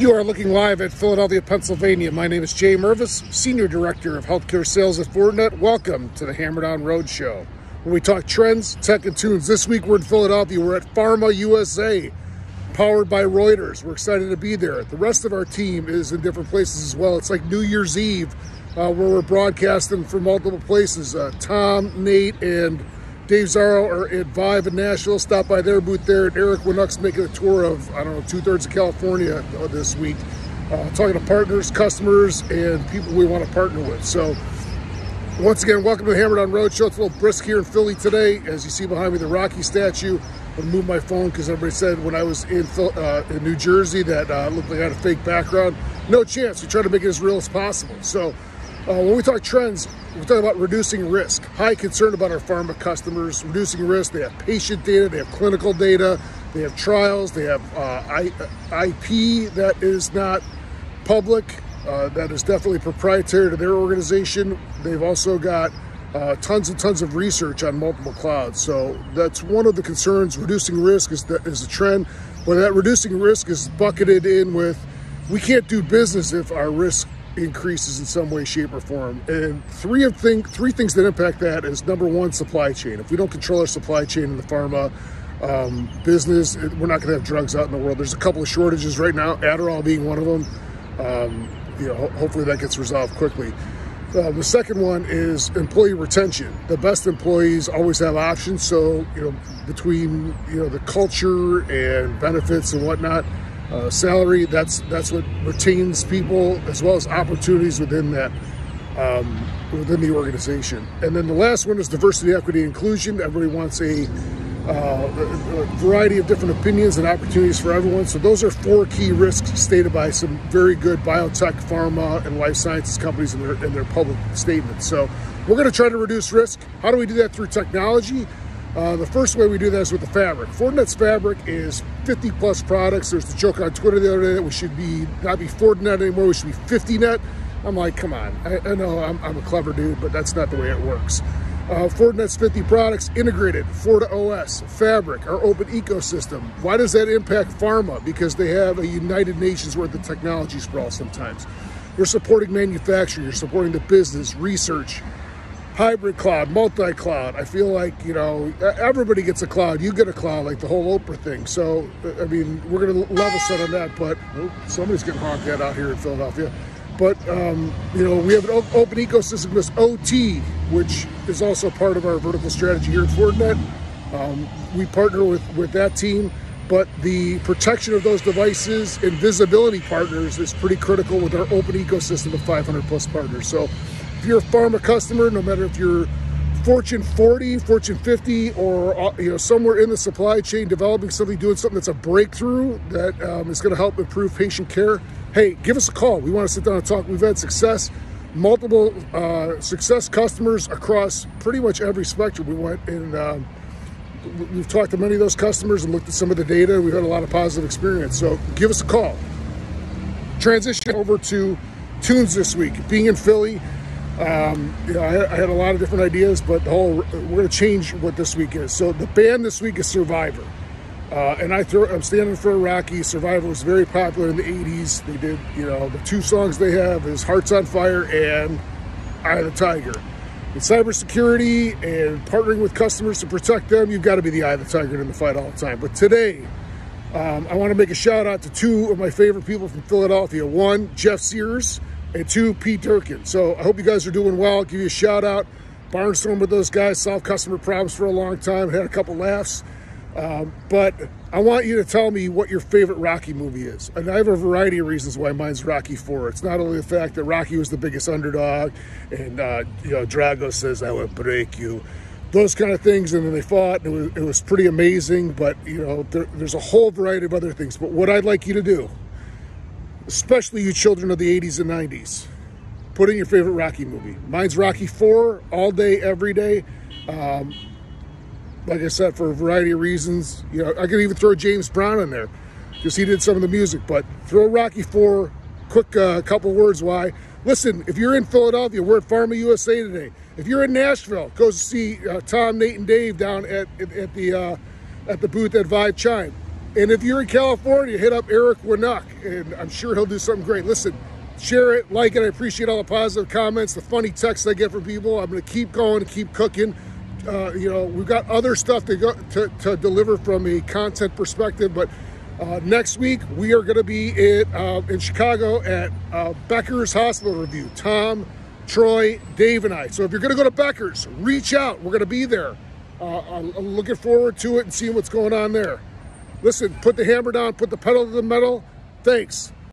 You are looking live at Philadelphia, Pennsylvania. My name is Jay Mervis, Senior Director of Healthcare Sales at Fortinet. Welcome to the Hammerdown Roadshow, where we talk trends, tech, and tunes. This week we're in Philadelphia. We're at Pharma USA, powered by Reuters. We're excited to be there. The rest of our team is in different places as well. It's like New Year's Eve, where we're broadcasting from multiple places. Tom, Nate, and Dave Zarro are at Vive in Nashville. Stop by their booth there. And Eric Winnock's making a tour of, I don't know, 2/3 of California this week. Talking to partners, customers, and people we want to partner with. So, once again, welcome to the Hammerdown Roadshow. It's a little brisk here in Philly today. As you see behind me, the Rocky statue. I'm going to move my phone because everybody said when I was in New Jersey that looked like I had a fake background. No chance. We try to make it as real as possible. So, when we talk trends, we're talking about reducing risk. High concern about our pharma customers, reducing risk. They have patient data, they have clinical data, they have trials, they have IP that is not public, that is definitely proprietary to their organization. They've also got tons and tons of research on multiple clouds. So that's one of the concerns. Reducing risk is a trend, but that reducing risk is bucketed in with, we can't do business if our risk increases in some way, shape, or form. And three things that impact that is, number one, supply chain. If we don't control our supply chain in the pharma business, we're not going to have drugs out in the world. There's a couple of shortages right now, Adderall being one of them. Hopefully that gets resolved quickly. The second one is employee retention. The best employees always have options. So, between, the culture and benefits and whatnot, salary, that's what retains people, as well as opportunities within that, within the organization. And then the last one is diversity, equity, inclusion. Everybody wants a variety of different opinions and opportunities for everyone. So those are four key risks stated by some very good biotech, pharma, and life sciences companies in their public statements. So we're going to try to reduce risk. How do we do that? Through technology. The first way we do that is with the fabric. Fortinet's fabric is 50 plus products. There's the joke on Twitter the other day that we should not be Fortinet anymore, we should be 50net. I'm like, come on. I know I'm a clever dude, but that's not the way it works. Fortinet's 50 products integrated, FortiOS, Fabric, our open ecosystem. Why does that impact pharma? Because they have a United Nations worth of technology sprawl sometimes. You're supporting manufacturing, you're supporting the business, research, hybrid cloud, multi-cloud. I feel like, everybody gets a cloud. You get a cloud, like the whole Oprah thing. So, I mean, we're going to level set on that, but somebody's getting honked at out here in Philadelphia. But, we have an open ecosystem, this OT, which is also part of our vertical strategy here at Fortinet. We partner with that team, but the protection of those devices and visibility partners is pretty critical with our open ecosystem of 500 plus partners. So, if you're a pharma customer, no matter if you're Fortune 40, Fortune 50, or somewhere in the supply chain developing something, doing something that's a breakthrough that is going to help improve patient care, hey, give us a call. We want to sit down and talk. We've had multiple success customers across pretty much every spectrum. We went and we've talked to many of those customers and looked at some of the data. We've had a lot of positive experience. So give us a call. Transition over to tunes this week. Being in Philly, I had a lot of different ideas, but we're going to change what this week is. So the band this week is Survivor. And I'm standing for Rocky. Survivor was very popular in the 80s. They did, the two songs they have is Hearts on Fire and Eye of the Tiger. In cybersecurity and partnering with customers to protect them, you've got to be the eye of the tiger in the fight all the time. But today, I want to make a shout out to two of my favorite people from Philadelphia. One, Jeff Sears, and two, Pete Durkin. So I hope you guys are doing well. I'll give you a shout out. Barnstormed with those guys, solved customer problems for a long time, had a couple laughs. But I want you to tell me what your favorite Rocky movie is. And I have a variety of reasons why mine's Rocky IV. It's not only the fact that Rocky was the biggest underdog and, Drago says, I will break you. Those kind of things, and then they fought, and it was pretty amazing, but, there's a whole variety of other things. But what I'd like you to do, especially you children of the 80s and 90s, put in your favorite Rocky movie. Mine's Rocky IV, all day, every day. Like I said, for a variety of reasons. I could even throw James Brown in there because he did some of the music. But throw Rocky IV, quick couple words why. Listen, if you're in Philadelphia, we're at Pharma USA today. If you're in Nashville, go see Tom, Nate, and Dave down at the booth at Vive Chime. And if you're in California, hit up Eric Winnock, and I'm sure he'll do something great. Listen, share it, like it. I appreciate all the positive comments, the funny texts I get from people. I'm going to keep going, keep cooking. You know, we've got other stuff to deliver from a content perspective, but next week we are going to be in Chicago at Becker's Hospital Review. Tom, Troy, Dave, and I. So if you're going to go to Becker's, reach out. We're going to be there. I'm looking forward to it and seeing what's going on there. Listen, put the hammer down, put the pedal to the metal. Thanks.